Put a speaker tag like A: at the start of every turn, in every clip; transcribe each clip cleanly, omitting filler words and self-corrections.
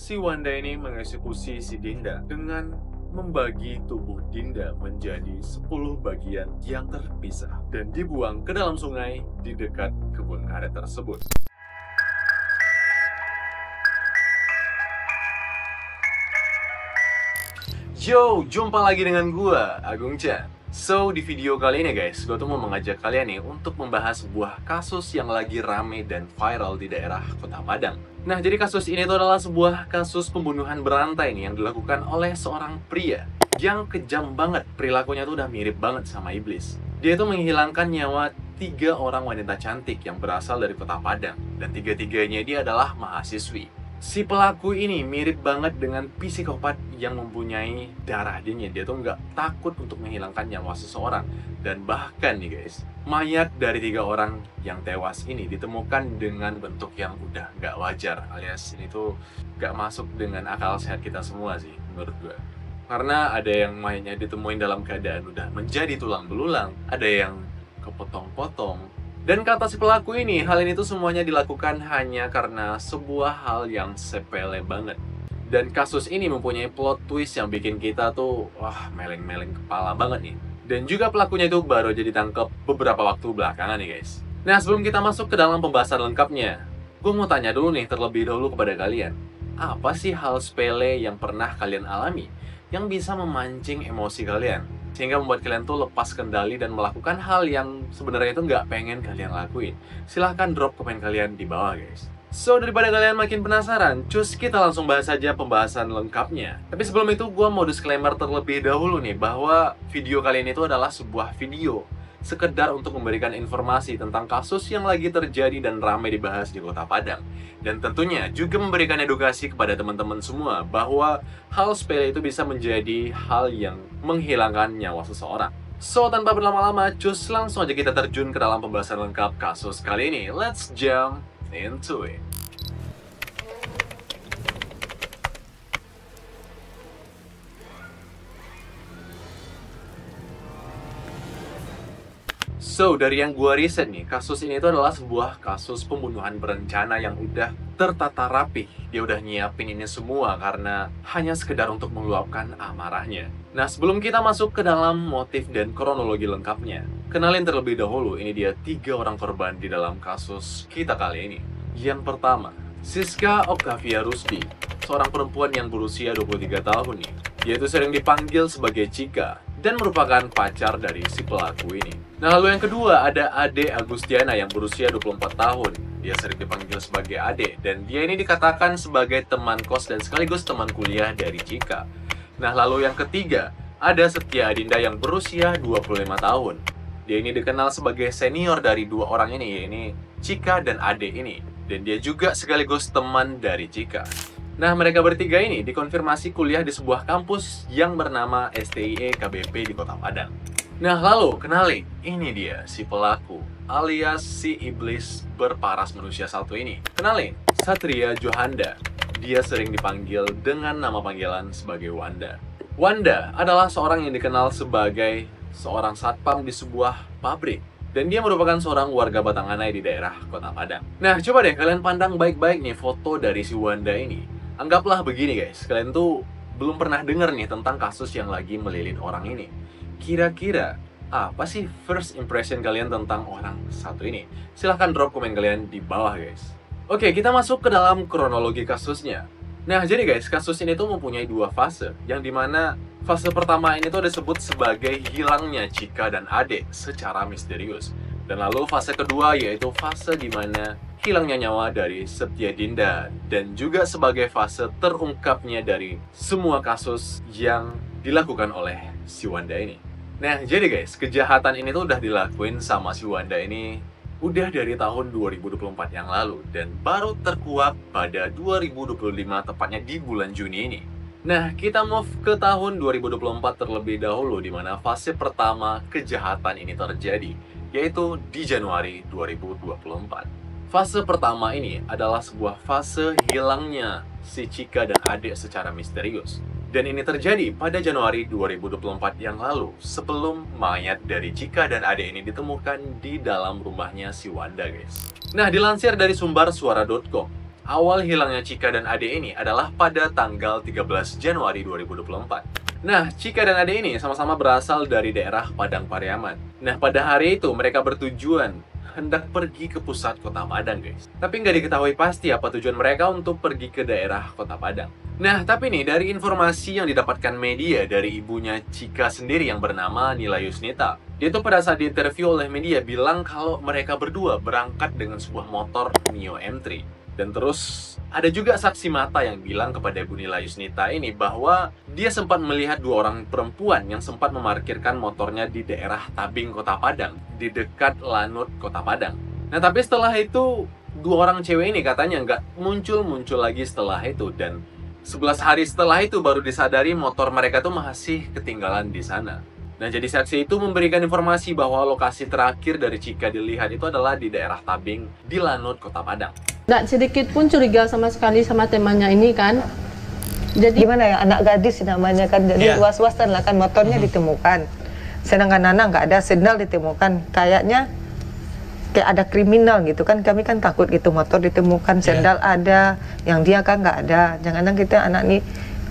A: si Wanda ini mengeksekusi si Dinda dengan membagi tubuh Dinda menjadi 10 bagian yang terpisah dan dibuang ke dalam sungai di dekat kebun karet tersebut. Yo, jumpa lagi dengan gua, Agung Chan. So, di video kali ini guys, gua tuh mau mengajak kalian nih untuk membahas sebuah kasus yang lagi rame dan viral di daerah Kota Padang. Nah, jadi kasus ini tuh adalah sebuah kasus pembunuhan berantai nih yang dilakukan oleh seorang pria yang kejam banget. Perilakunya tuh udah mirip banget sama iblis. Dia tuh menghilangkan nyawa 3 orang wanita cantik yang berasal dari Kota Padang, dan 3-tiganya dia adalah mahasiswi. Si pelaku ini mirip banget dengan psikopat yang mempunyai darah dingin. Dia tuh nggak takut untuk menghilangkan nyawa seseorang. Dan bahkan nih guys, mayat dari 3 orang yang tewas ini ditemukan dengan bentuk yang udah nggak wajar, alias ini tuh nggak masuk dengan akal sehat kita semua sih menurut gue. Karena ada yang mayatnya ditemuin dalam keadaan udah menjadi tulang belulang, ada yang kepotong-potong. Dan kata si pelaku ini, hal ini tuh semuanya dilakukan hanya karena sebuah hal yang sepele banget. Dan kasus ini mempunyai plot twist yang bikin kita tuh, wah, meleng-meleng kepala banget nih. Dan juga pelakunya itu baru aja ditangkap beberapa waktu belakangan nih guys. Nah, sebelum kita masuk ke dalam pembahasan lengkapnya, gue mau tanya dulu nih terlebih dahulu kepada kalian. Apa sih hal sepele yang pernah kalian alami yang bisa memancing emosi kalian, sehingga membuat kalian tuh lepas kendali dan melakukan hal yang sebenarnya itu nggak pengen kalian lakuin? Silahkan drop komen kalian di bawah guys. So, daripada kalian makin penasaran, cus kita langsung bahas saja pembahasan lengkapnya. Tapi sebelum itu, gue mau disclaimer terlebih dahulu nih, bahwa video kali ini itu adalah sebuah video sekedar untuk memberikan informasi tentang kasus yang lagi terjadi dan ramai dibahas di Kota Padang. Dan tentunya juga memberikan edukasi kepada teman-teman semua bahwa hal sepele itu bisa menjadi hal yang menghilangkan nyawa seseorang. So, tanpa berlama-lama, cus langsung aja kita terjun ke dalam pembahasan lengkap kasus kali ini. Let's jump into it. So, dari yang gua riset nih, kasus ini itu adalah sebuah kasus pembunuhan berencana yang udah tertata rapi. Dia udah nyiapin ini semua karena hanya sekedar untuk meluapkan amarahnya. Nah, sebelum kita masuk ke dalam motif dan kronologi lengkapnya, kenalin terlebih dahulu, ini dia 3 orang korban di dalam kasus kita kali ini. Yang pertama, Siska Octavia Rusdi, seorang perempuan yang berusia 23 tahun nih. Dia itu sering dipanggil sebagai Cika dan merupakan pacar dari si pelaku ini. Nah, lalu yang kedua ada Ade Agustiana yang berusia 24 tahun. Dia sering dipanggil sebagai Ade, dan dia ini dikatakan sebagai teman kos dan sekaligus teman kuliah dari Cika. Nah, lalu yang ketiga ada Setia Adinda yang berusia 25 tahun. Dia ini dikenal sebagai senior dari 2 orang ini, yaitu Cika dan Ade ini. Dan dia juga sekaligus teman dari Cika. Nah, mereka bertiga ini dikonfirmasi kuliah di sebuah kampus yang bernama STIE KBP di Kota Padang. Nah, lalu kenali, ini dia si pelaku alias si iblis berparas manusia satu ini. Kenalin, Satria Johanda. Dia sering dipanggil dengan nama panggilan sebagai Wanda. Wanda adalah seorang yang dikenal sebagai seorang satpam di sebuah pabrik. Dan dia merupakan seorang warga Batanganai di daerah Kota Padang. Nah, coba deh kalian pandang baik-baik nih foto dari si Wanda ini. Anggaplah begini guys, kalian tuh belum pernah denger nih tentang kasus yang lagi melilin orang ini. Kira-kira apa sih first impression kalian tentang orang satu ini? Silahkan drop komen kalian di bawah guys. Oke, kita masuk ke dalam kronologi kasusnya. Nah, jadi guys, kasus ini tuh mempunyai 2 fase, yang dimana fase pertama ini tuh disebut sebagai hilangnya Cika dan Ade secara misterius. Dan lalu fase kedua yaitu fase dimana hilangnya nyawa dari Setia Dinda, dan juga sebagai fase terungkapnya dari semua kasus yang dilakukan oleh si Wanda ini. Nah, jadi guys, kejahatan ini tuh udah dilakuin sama si Wanda ini udah dari tahun 2024 yang lalu, dan baru terkuak pada 2025, tepatnya di bulan Juni ini. Nah, kita move ke tahun 2024 terlebih dahulu, di mana fase pertama kejahatan ini terjadi, yaitu di Januari 2024. Fase pertama ini adalah sebuah fase hilangnya si Cika dan Ade secara misterius. Dan ini terjadi pada Januari 2024 yang lalu, sebelum mayat dari Cika dan Ade ini ditemukan di dalam rumahnya si Wanda guys. Nah, dilansir dari sumber suara.com, awal hilangnya Chika dan Ade ini adalah pada tanggal 13 Januari 2024. Nah, Chika dan Ade ini sama-sama berasal dari daerah Padang Pariaman. Nah, pada hari itu mereka bertujuan hendak pergi ke pusat kota Padang, guys. Tapi nggak diketahui pasti apa tujuan mereka untuk pergi ke daerah kota Padang. Nah, tapi nih, dari informasi yang didapatkan media dari ibunya Chika sendiri yang bernama Nila Yusnita, dia tuh pada saat diinterview oleh media bilang kalau mereka berdua berangkat dengan sebuah motor Mio M3. Dan terus ada juga saksi mata yang bilang kepada Ibu Nila Yusnita ini bahwa dia sempat melihat dua orang perempuan yang sempat memarkirkan motornya di daerah Tabing, Kota Padang, di dekat Lanut, Kota Padang. Nah, tapi setelah itu dua orang cewek ini katanya nggak muncul-muncul lagi setelah itu, dan 11 hari setelah itu baru disadari motor mereka tuh masih ketinggalan di sana. Nah, jadi saksi itu memberikan informasi bahwa lokasi terakhir dari Chika dilihat itu adalah di daerah Tabing, di Lanut, Kota Padang.
B: Nggak sedikit pun curiga sama sekali sama temannya ini kan. Jadi
C: gimana ya, anak gadis namanya kan, jadi was-wasan lah kan, motornya ditemukan. Sedangkan Nana nggak ada, sendal ditemukan. Kayaknya kayak ada kriminal gitu kan, kami kan takut gitu, motor ditemukan, sendal ada, yang dia kan nggak ada. Jangan-jangan kita anak nih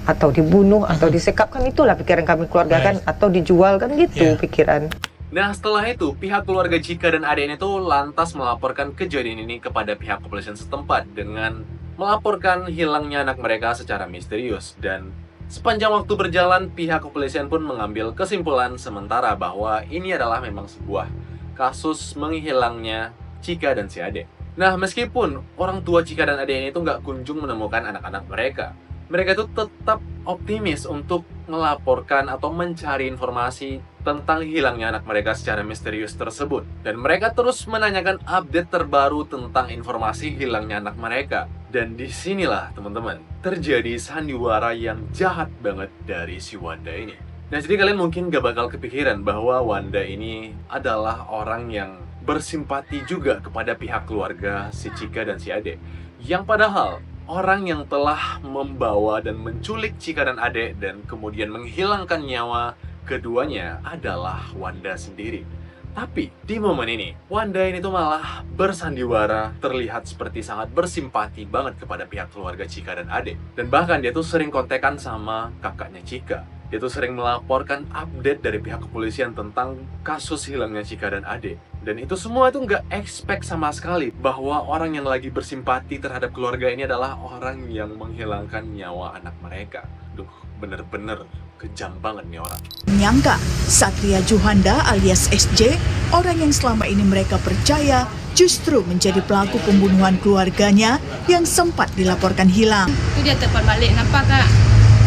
C: atau dibunuh atau disekap kan, itulah pikiran kami keluarga kan, atau dijual kan gitu pikiran.
A: Nah, setelah itu, pihak keluarga Chika dan Ade ini tuh lantas melaporkan kejadian ini kepada pihak kepolisian setempat dengan melaporkan hilangnya anak mereka secara misterius. Dan sepanjang waktu berjalan, pihak kepolisian pun mengambil kesimpulan sementara bahwa ini adalah memang sebuah kasus menghilangnya Chika dan si Ade. Nah, meskipun orang tua Chika dan Ade ini tuh nggak kunjung menemukan anak-anak mereka, mereka tuh tetap optimis untuk melaporkan atau mencari informasi tentang hilangnya anak mereka secara misterius tersebut. Dan mereka terus menanyakan update terbaru tentang informasi hilangnya anak mereka. Dan disinilah teman-teman, terjadi sandiwara yang jahat banget dari si Wanda ini. Nah, jadi kalian mungkin gak bakal kepikiran bahwa Wanda ini adalah orang yang bersimpati juga kepada pihak keluarga si Chika dan si Ade. Yang padahal orang yang telah membawa dan menculik Chika dan Ade dan kemudian menghilangkan nyawa keduanya adalah Wanda sendiri. Tapi di momen ini, Wanda ini tuh malah bersandiwara, terlihat seperti sangat bersimpati banget kepada pihak keluarga Chika dan Ade. Dan bahkan dia tuh sering kontekan sama kakaknya Chika. Dia tuh sering melaporkan update dari pihak kepolisian tentang kasus hilangnya Chika dan Ade. Dan itu semua itu nggak expect sama sekali bahwa orang yang lagi bersimpati terhadap keluarga ini adalah orang yang menghilangkan nyawa anak mereka. Duh, bener-bener kejam banget nih orang.
D: Menyangka Satria Juhanda alias SJ, orang yang selama ini mereka percaya justru menjadi pelaku pembunuhan keluarganya yang sempat dilaporkan hilang.
E: Itu dia telepon balik, kenapa kak?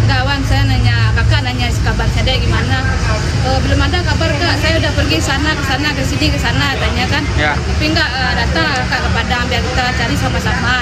E: Kawan saya nanya, kakak nanya kabar saya gimana? Belum ada kabar kak, saya udah pergi sana ke sini ke sana, tanya kan. Tapi nggak datang kak ke Padang, biar kita cari sama-sama.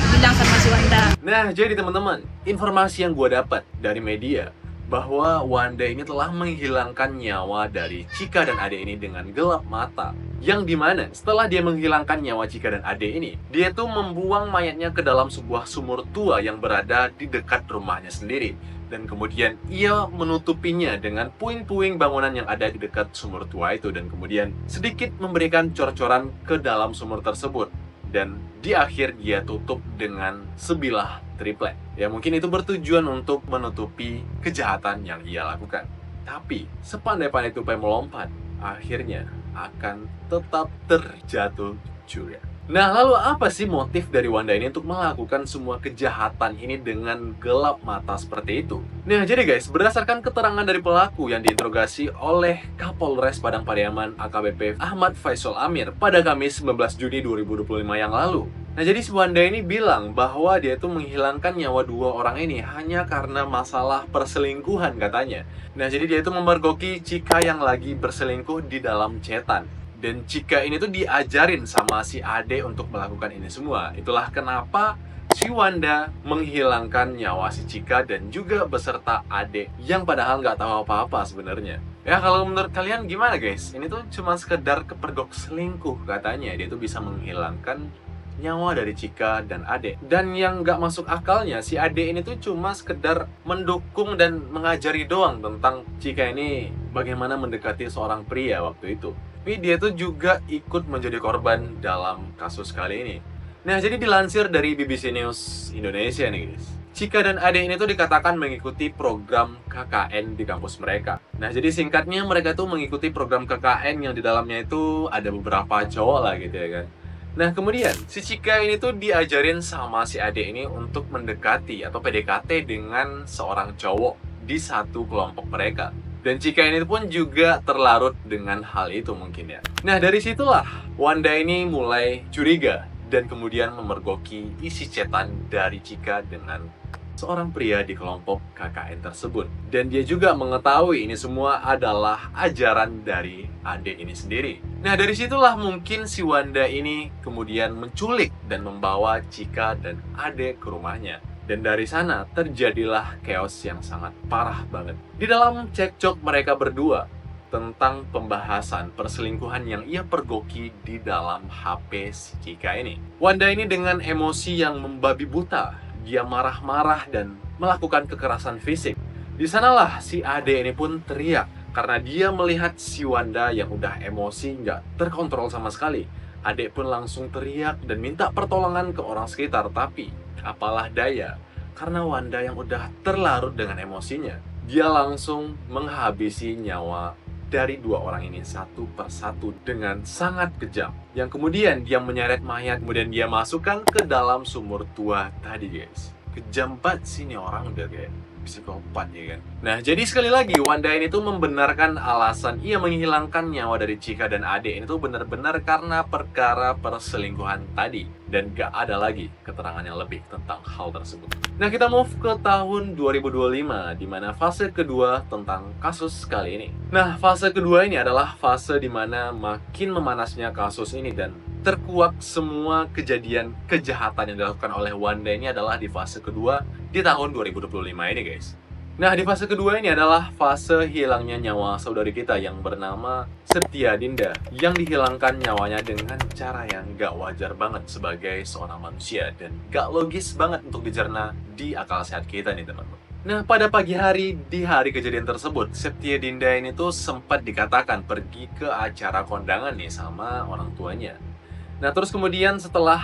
E: Bilang sama si Wanda.
A: Nah, jadi teman-teman, informasi yang gue dapat dari media bahwa Wanda ini telah menghilangkan nyawa dari Chika dan Ade ini dengan gelap mata. Yang dimana setelah dia menghilangkan nyawa Chika dan Ade ini, dia tuh membuang mayatnya ke dalam sebuah sumur tua yang berada di dekat rumahnya sendiri. Dan kemudian ia menutupinya dengan puing-puing bangunan yang ada di dekat sumur tua itu. Dan kemudian sedikit memberikan cor-coran ke dalam sumur tersebut. Dan di akhir dia tutup dengan sebilah triplek. Ya mungkin itu bertujuan untuk menutupi kejahatan yang ia lakukan. Tapi sepandai-pandai tupai melompat, akhirnya akan tetap terjatuh juga. Nah, lalu apa sih motif dari Wanda ini untuk melakukan semua kejahatan ini dengan gelap mata seperti itu? Nah, jadi guys, berdasarkan keterangan dari pelaku yang diinterogasi oleh Kapolres Padang Pariaman AKBP Ahmad Faisal Amir pada Kamis 19 Juni 2025 yang lalu. Nah, jadi si Wanda ini bilang bahwa dia itu menghilangkan nyawa dua orang ini hanya karena masalah perselingkuhan katanya. Nah, jadi dia itu memergoki Chika yang lagi berselingkuh di dalam chatan. Dan Chika ini tuh diajarin sama si Ade untuk melakukan ini semua. Itulah kenapa si Wanda menghilangkan nyawa si Chika dan juga beserta Ade yang padahal nggak tahu apa-apa sebenarnya. Ya, kalau menurut kalian gimana guys? Ini tuh cuma sekedar kepergok selingkuh katanya. Dia tuh bisa menghilangkan nyawa dari Chika dan Ade. Dan yang nggak masuk akalnya, si Ade ini tuh cuma sekedar mendukung dan mengajari doang tentang Chika ini bagaimana mendekati seorang pria waktu itu. Tapi dia tuh juga ikut menjadi korban dalam kasus kali ini. Nah, jadi dilansir dari BBC News Indonesia nih guys, Chika dan Ade ini tuh dikatakan mengikuti program KKN di kampus mereka. Nah, jadi singkatnya mereka tuh mengikuti program KKN yang di dalamnya itu ada beberapa cowok lah gitu ya kan. Nah, kemudian si Chika ini tuh diajarin sama si Ade ini untuk mendekati atau PDKT dengan seorang cowok di satu kelompok mereka. Dan Chika ini pun juga terlarut dengan hal itu mungkin ya. Nah, dari situlah Wanda ini mulai curiga dan kemudian memergoki isi chatan dari Chika dengan seorang pria di kelompok KKN tersebut. Dan dia juga mengetahui ini semua adalah ajaran dari Ade ini sendiri. Nah, dari situlah mungkin si Wanda ini kemudian menculik dan membawa Chika dan Ade ke rumahnya. Dan dari sana terjadilah chaos yang sangat parah banget. Di dalam cekcok mereka berdua tentang pembahasan perselingkuhan yang ia pergoki di dalam HP si Chika ini. Wanda ini dengan emosi yang membabi buta, dia marah-marah dan melakukan kekerasan fisik. Di sanalah si Ade ini pun teriak karena dia melihat si Wanda yang udah emosi nggak terkontrol sama sekali. Ade pun langsung teriak dan minta pertolongan ke orang sekitar, tapi apalah daya, karena Wanda yang udah terlarut dengan emosinya, dia langsung menghabisi nyawa dari dua orang ini satu persatu dengan sangat kejam. Yang kemudian dia menyeret mayat, kemudian dia masukkan ke dalam sumur tua tadi guys. Kejam banget sih ini orang, udah kayak psikopat ya kan. Nah, jadi sekali lagi Wanda ini tuh membenarkan alasan ia menghilangkan nyawa dari Chika dan Ade ini tuh benar-benar karena perkara perselingkuhan tadi. Dan gak ada lagi keterangan yang lebih tentang hal tersebut. Nah, kita move ke tahun 2025, di mana fase kedua tentang kasus kali ini. Nah, fase kedua ini adalah fase di mana makin memanasnya kasus ini dan terkuak semua kejadian kejahatan yang dilakukan oleh Wanda ini adalah di fase kedua di tahun 2025 ini guys. Nah, di fase kedua ini adalah fase hilangnya nyawa saudari kita yang bernama Setia Dinda, yang dihilangkan nyawanya dengan cara yang gak wajar banget sebagai seorang manusia dan gak logis banget untuk dicerna di akal sehat kita nih teman-teman. Nah, pada pagi hari di hari kejadian tersebut, Setia Dinda ini tuh sempat dikatakan pergi ke acara kondangan nih sama orang tuanya. Nah, terus kemudian setelah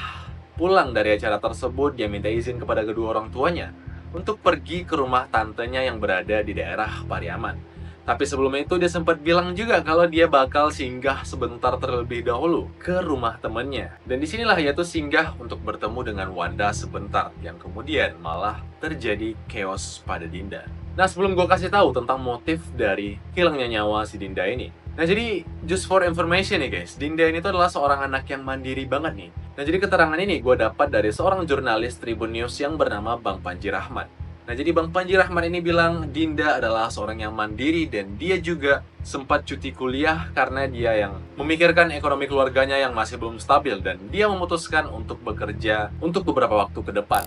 A: pulang dari acara tersebut, dia minta izin kepada kedua orang tuanya untuk pergi ke rumah tantenya yang berada di daerah Pariaman. Tapi sebelumnya itu dia sempat bilang juga kalau dia bakal singgah sebentar terlebih dahulu ke rumah temannya. Dan disinilah ia tuh singgah untuk bertemu dengan Wanda sebentar, yang kemudian malah terjadi chaos pada Dinda. Nah, sebelum gue kasih tahu tentang motif dari hilangnya nyawa si Dinda ini. Nah, jadi just for information nih guys, Dinda ini tuh adalah seorang anak yang mandiri banget nih. Nah, jadi keterangan ini gue dapat dari seorang jurnalis Tribun News yang bernama Bang Panji Rahman. Nah, jadi Bang Panji Rahman ini bilang Dinda adalah seorang yang mandiri dan dia juga sempat cuti kuliah karena dia yang memikirkan ekonomi keluarganya yang masih belum stabil dan dia memutuskan untuk bekerja untuk beberapa waktu ke depan.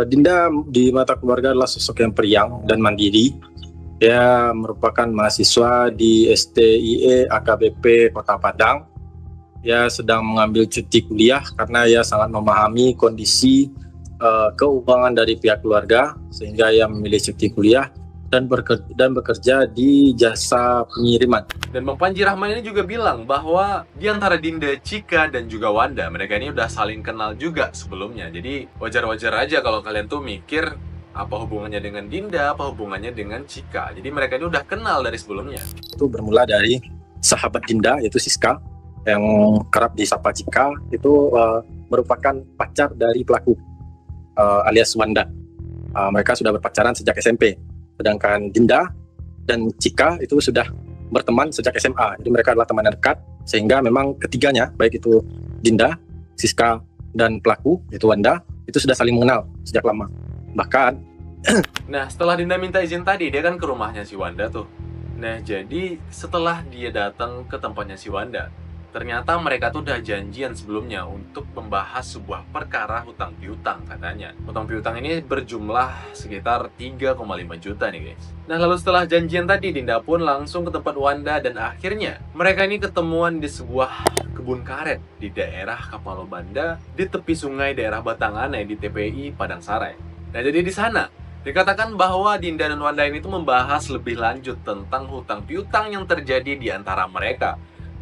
F: Dinda di mata keluarga adalah sosok yang periang dan mandiri. Dia merupakan mahasiswa di STIE AKBP Kota Padang. Dia sedang mengambil cuti kuliah karena ia sangat memahami kondisi keuangan dari pihak keluarga, sehingga ia memilih cuti kuliah dan bekerja di jasa pengiriman.
A: Dan Bang Panji Rahman ini juga bilang bahwa di antara Dinda, Chika, dan juga Wanda, mereka ini udah saling kenal juga sebelumnya. Jadi wajar-wajar aja kalau kalian tuh mikir apa hubungannya dengan Dinda, apa hubungannya dengan Chika. Jadi mereka ini udah kenal dari sebelumnya.
F: Itu bermula dari sahabat Dinda, yaitu Siska, yang kerap disapa Chika. Itu merupakan pacar dari pelaku, alias Wanda. Mereka sudah berpacaran sejak SMP. Sedangkan Dinda dan Chika itu sudah berteman sejak SMA. Jadi mereka adalah teman dekat, sehingga memang ketiganya, baik itu Dinda, Siska, dan pelaku, yaitu Wanda, itu sudah saling mengenal sejak lama. Bahkan
A: nah, setelah Dinda minta izin tadi, dia kan ke rumahnya si Wanda tuh. Nah, jadi setelah dia datang ke tempatnya si Wanda, ternyata mereka tuh udah janjian sebelumnya untuk membahas sebuah perkara hutang piutang katanya. Hutang piutang ini berjumlah sekitar 3,5 juta nih guys. Nah, lalu setelah janjian tadi, Dinda pun langsung ke tempat Wanda dan akhirnya mereka ini ketemuan di sebuah kebun karet di daerah Kapalobanda di tepi sungai daerah Batanganai di TPI Padang Sarai. Nah, jadi di sana dikatakan bahwa Dinda dan Wanda ini tuh membahas lebih lanjut tentang hutang piutang yang terjadi di antara mereka.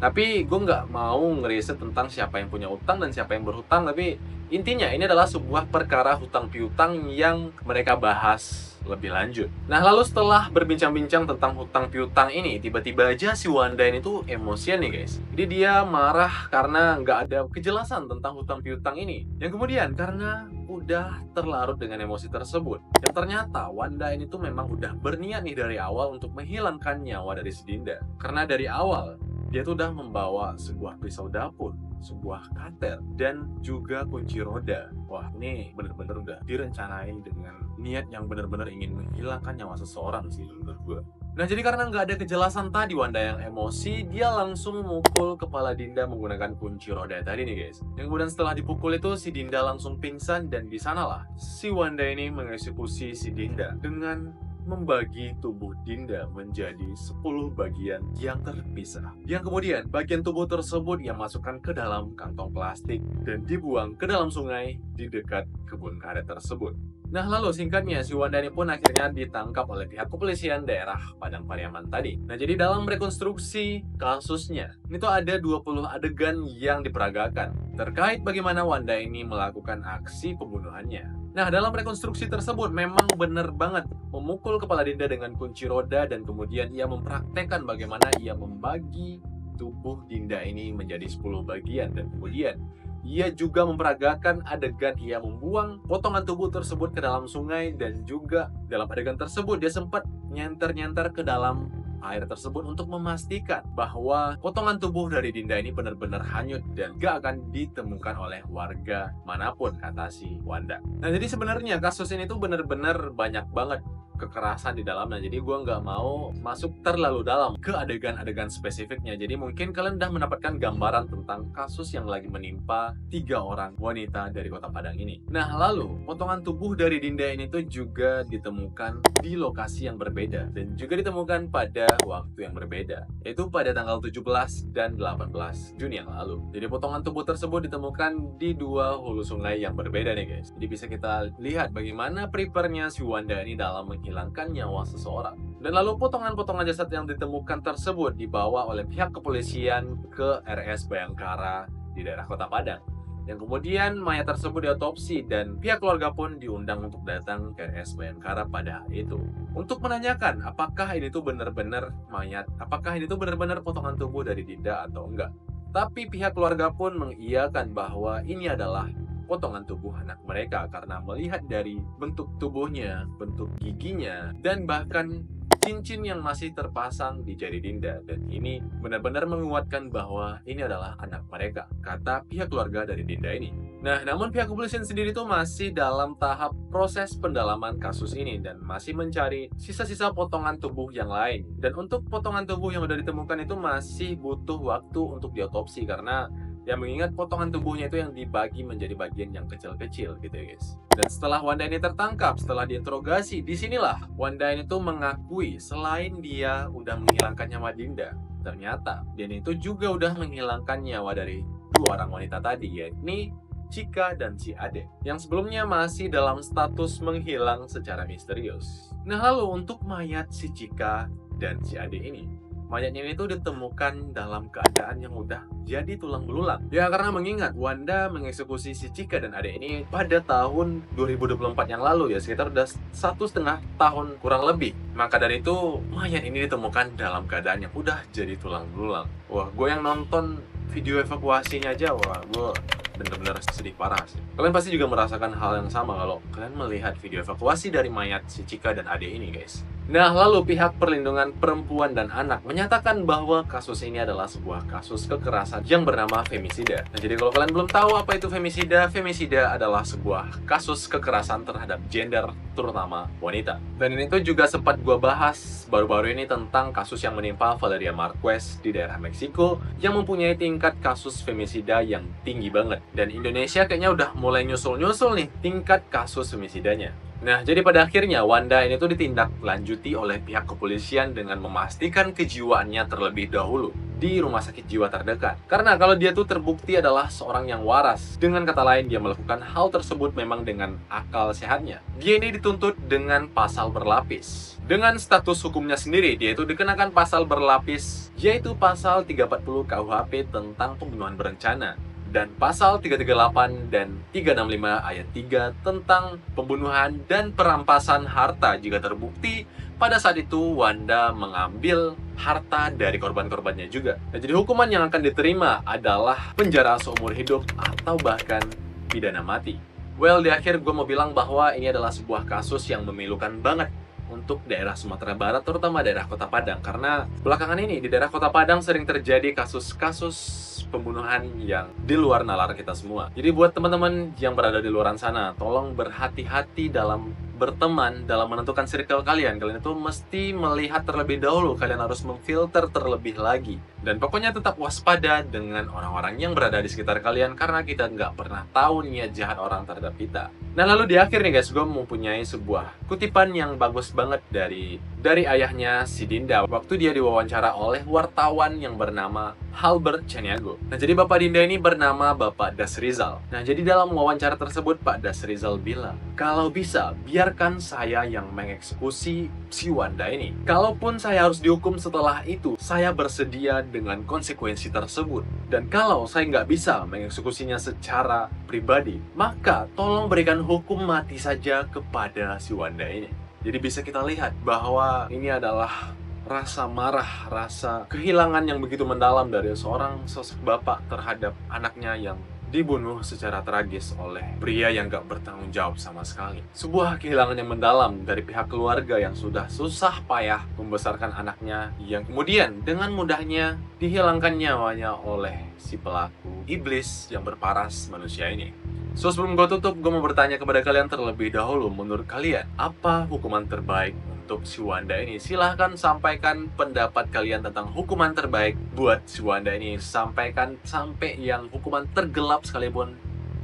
A: Tapi gue nggak mau ngeriset tentang siapa yang punya utang dan siapa yang berhutang, tapi intinya ini adalah sebuah perkara hutang piutang yang mereka bahas lebih lanjut. Nah, lalu setelah berbincang-bincang tentang hutang piutang ini, tiba-tiba aja si Wanda ini tuh emosian nih guys. Jadi dia marah karena nggak ada kejelasan tentang hutang piutang ini. Yang kemudian karena udah terlarut dengan emosi tersebut, yang ternyata Wanda ini tuh memang udah berniat nih dari awal untuk menghilangkan nyawa dari si Dinda. Karena dari awal dia tuh udah membawa sebuah pisau dapur, sebuah kater, dan juga kunci roda. Wah, ini bener-bener udah direncanain dengan niat yang bener-bener ingin menghilangkan nyawa seseorang sih menurut gue. Nah, jadi karena nggak ada kejelasan tadi, Wanda yang emosi, dia langsung memukul kepala Dinda menggunakan kunci roda tadi nih guys. Yang kemudian setelah dipukul itu, si Dinda langsung pingsan, dan di sanalah si Wanda ini mengeksekusi si Dinda dengan membagi tubuh Dinda menjadi 10 bagian yang terpisah. Yang kemudian bagian tubuh tersebut ia masukkan ke dalam kantong plastik dan dibuang ke dalam sungai di dekat kebun karet tersebut. Nah, lalu singkatnya si Wanda ini pun akhirnya ditangkap oleh pihak kepolisian daerah Padang Pariaman tadi. Nah, jadi dalam rekonstruksi kasusnya, itu ada 20 adegan yang diperagakan terkait bagaimana Wanda ini melakukan aksi pembunuhannya. Nah, dalam rekonstruksi tersebut memang benar banget memukul kepala Dinda dengan kunci roda, dan kemudian ia mempraktekkan bagaimana ia membagi tubuh Dinda ini menjadi 10 bagian, dan kemudian ia juga memperagakan adegan ia membuang potongan tubuh tersebut ke dalam sungai, dan juga dalam adegan tersebut dia sempat nyenter-nyenter ke dalam air tersebut untuk memastikan bahwa potongan tubuh dari Dinda ini benar-benar hanyut dan gak akan ditemukan oleh warga manapun, kata si Wanda. Nah, jadi sebenarnya kasus ini tuh benar-benar banyak banget kekerasan di dalamnya. Jadi gue nggak mau masuk terlalu dalam ke adegan-adegan spesifiknya. Jadi mungkin kalian udah mendapatkan gambaran tentang kasus yang lagi menimpa 3 orang wanita dari Kota Padang ini. Nah, lalu potongan tubuh dari Dinda ini tuh juga ditemukan di lokasi yang berbeda dan juga ditemukan pada waktu yang berbeda, yaitu pada tanggal 17 dan 18 Juni yang lalu. Jadi potongan tubuh tersebut ditemukan di 2 hulu sungai yang berbeda nih guys. Jadi bisa kita lihat bagaimana prepare-nya si Wanda ini dalam menghilangkan nyawa seseorang. Dan lalu potongan-potongan jasad yang ditemukan tersebut dibawa oleh pihak kepolisian ke RS Bayangkara di daerah Kota Padang. Yang kemudian mayat tersebut diotopsi dan pihak keluarga pun diundang untuk datang ke RS Bayangkara pada hari itu untuk menanyakan apakah ini tuh benar-benar mayat, apakah ini tuh benar-benar potongan tubuh dari Dinda atau enggak. Tapi pihak keluarga pun mengiyakan bahwa ini adalah potongan tubuh anak mereka karena melihat dari bentuk tubuhnya, bentuk giginya, dan bahkan cincin yang masih terpasang di jari Dinda. Dan ini benar-benar menguatkan bahwa ini adalah anak mereka, kata pihak keluarga dari Dinda ini. Nah, namun pihak kepolisian sendiri tuh masih dalam tahap proses pendalaman kasus ini dan masih mencari sisa-sisa potongan tubuh yang lain. Dan untuk potongan tubuh yang sudah ditemukan itu masih butuh waktu untuk diotopsi karena yang mengingat potongan tubuhnya itu yang dibagi menjadi bagian yang kecil-kecil gitu ya guys. Dan setelah Wanda ini tertangkap, setelah diinterogasi, disinilah Wanda ini tuh mengakui selain dia udah menghilangkan nyawa Dinda, ternyata dia itu juga udah menghilangkan nyawa dari 2 orang wanita tadi, yakni Cika dan si Ade, yang sebelumnya masih dalam status menghilang secara misterius. Nah, lalu untuk mayat si Cika dan si Ade ini, mayatnya itu ditemukan dalam keadaan yang udah jadi tulang belulang. Ya, karena mengingat Wanda mengeksekusi si Cika dan Ade ini pada tahun 2024 yang lalu ya, sekitar udah 1,5 tahun kurang lebih. Maka dari itu mayat ini ditemukan dalam keadaan yang udah jadi tulang belulang. Wah, gue yang nonton video evakuasinya aja, wah, gue bener-bener sedih parah sih. Kalian pasti juga merasakan hal yang sama kalau kalian melihat video evakuasi dari mayat si Cika dan Ade ini guys. Nah, lalu pihak perlindungan perempuan dan anak menyatakan bahwa kasus ini adalah sebuah kasus kekerasan yang bernama femisida. Nah, jadi kalau kalian belum tahu apa itu femisida, femisida adalah sebuah kasus kekerasan terhadap gender, terutama wanita. Dan ini tuh juga sempat gue bahas baru-baru ini tentang kasus yang menimpa Valeria Marquez di daerah Meksiko yang mempunyai tingkat kasus femisida yang tinggi banget. Dan Indonesia kayaknya udah mulai nyusul-nyusul nih tingkat kasus femisidanya. Nah, jadi pada akhirnya Wanda ini tuh ditindaklanjuti oleh pihak kepolisian dengan memastikan kejiwaannya terlebih dahulu. di rumah sakit jiwa terdekat. Karena kalau dia tuh terbukti adalah seorang yang waras, dengan kata lain dia melakukan hal tersebut memang dengan akal sehatnya. Dia ini dituntut dengan pasal berlapis. Dengan status hukumnya sendiri, dia itu dikenakan pasal berlapis, yaitu pasal 340 KUHP tentang pembunuhan berencana, dan pasal 338 dan 365 ayat 3 tentang pembunuhan dan perampasan harta jika terbukti pada saat itu Wanda mengambil harta dari korban-korbannya juga. Nah, jadi hukuman yang akan diterima adalah penjara seumur hidup atau bahkan pidana mati. Well, di akhir gue mau bilang bahwa ini adalah sebuah kasus yang memilukan banget untuk daerah Sumatera Barat, terutama daerah Kota Padang. Karena belakangan ini di daerah Kota Padang sering terjadi kasus-kasus pembunuhan yang di luar nalar kita semua. Jadi buat teman-teman yang berada di luar sana, tolong berhati-hati dalam berteman, dalam menentukan circle kalian. Kalian itu mesti melihat terlebih dahulu, kalian harus memfilter terlebih lagi. Dan pokoknya tetap waspada dengan orang-orang yang berada di sekitar kalian, karena kita nggak pernah tahu niat jahat orang terhadap kita. Nah, lalu di akhir nih guys, gue mempunyai sebuah kutipan yang bagus banget dari ayahnya si Dinda waktu dia diwawancara oleh wartawan yang bernama Halbert Chaniago. Nah, jadi Bapak Dinda ini bernama Bapak Dasrizal. Nah, jadi dalam wawancara tersebut Pak Dasrizal bilang, kalau bisa, biarkan saya yang mengeksekusi si Wanda ini. Kalaupun saya harus dihukum setelah itu, saya bersedia dengan konsekuensi tersebut. Dan kalau saya nggak bisa mengeksekusinya secara pribadi, maka tolong berikan hukum mati saja kepada si Wanda ini. Jadi bisa kita lihat bahwa ini adalah rasa marah, rasa kehilangan yang begitu mendalam dari seorang sosok bapak terhadap anaknya yang dibunuh secara tragis oleh pria yang gak bertanggung jawab sama sekali. Sebuah kehilangan yang mendalam dari pihak keluarga yang sudah susah payah membesarkan anaknya, yang kemudian dengan mudahnya dihilangkan nyawanya oleh si pelaku iblis yang berparas manusia ini. So, sebelum gue tutup, gue mau bertanya kepada kalian terlebih dahulu, menurut kalian, apa hukuman terbaik untuk si Wanda ini? Silahkan sampaikan pendapat kalian tentang hukuman terbaik buat si Wanda ini. Sampaikan sampai yang hukuman tergelap sekalipun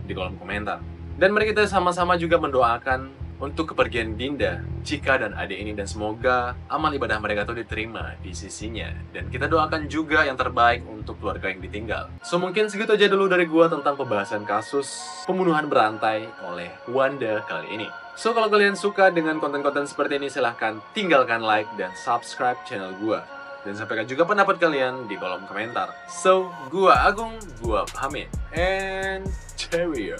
A: di kolom komentar. Dan mari kita sama-sama juga mendoakan untuk kepergian Dinda, Chika, dan adik ini, dan semoga amal ibadah mereka itu diterima di sisinya. Dan kita doakan juga yang terbaik untuk keluarga yang ditinggal. So, mungkin segitu aja dulu dari gua tentang pembahasan kasus pembunuhan berantai oleh Wanda kali ini. So, kalau kalian suka dengan konten-konten seperti ini, silahkan tinggalkan like dan subscribe channel gua. Dan sampaikan juga pendapat kalian di kolom komentar. So, gua Agung, gua pamit. And cheerio.